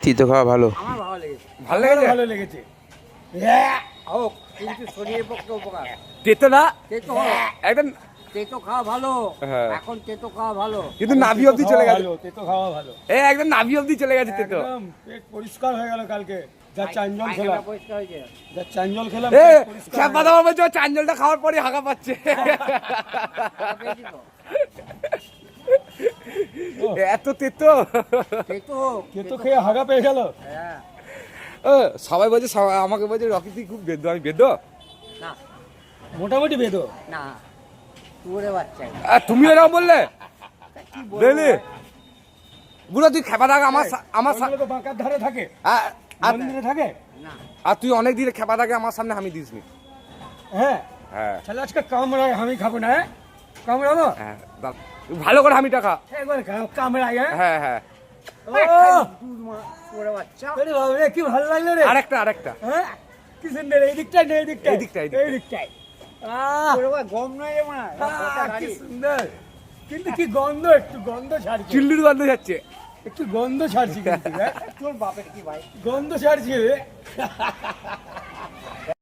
তিতো খাওয়া ভালো। আমার ভালো লেগেছে। ভালো লেগেছে? ভালো লেগেছে। হ্যাঁ, হোক, কিন্তু শরীরের পক্ষে উপকার। তেতো না? তেতো হোক, একদম। তেতো খাওয়া ভালো। হ্যাঁ। এখন তেতো খাওয়া ভালো। কিন্তু নাভি অবধি চলে গেছে। তেতো খাওয়া ভালো। একদম নাভি অবধি চলে গেছে তেতো। একদম পেট পরিষ্কার হয়ে গেল কালকে। যা চাঞ্জল খেলাম। পরিষ্কার হয়েছে। যা চাঞ্জল খেলাম। এ চাপা দাও বলছো চাঞ্জলটা খাওয়ার পরে হাগা পাচ্ছে। এত তেতো। তেতো, তেতো খেয়ে হাগা পেয়ে গেল। হ্যাঁ। সবাই বলছে আমাকে বলছে রকি তুই খুব বেদ্য, আমি বেদ্য? না, মোটামুটি বেদো। না, তোরে বাচ্চা। তুমি এরকম বললে? কি বলবো? দেখলি বুড়ো তুই খেপা থাক আমার ওগুলো তো বাঁকার ধারে থাকে, মন্দিরে থাকে। না, আর তুই অনেক দিনে খেপা থাকে আমার সামনে আমি দিসনি। হ্যাঁ, হ্যাঁ তাহলে আজকে কামড়ায় আমি খাবো না। হ্যাঁ, কামড়াবো। হ্যাঁ ভালো করে আমি টাকা। একবার কামড়াই। হ্যাঁ হ্যাঁ তোরে বাচ্চা। আরে বাবা রে, কি ভালো লাগলো রে। আরেকটা হ্যাঁ, কি সুন্দর। এই দিকটাই না, এই দিকটাই, এই দিকটাই, এই এই দিকটাই। আহ, তোরে বাবা গম নয় রে মা। কি সুন্দর। কিন্তু কি গন্ধ, একটু গন্ধ ছাড়ছে, চিল্লির গন্ধ যাচ্ছে। একটু গন্ধ ছাড়ছি কিন্তু। হ্যাঁ, তোর বাপের কি ভাই? গন্ধ ছাড়ছে রে।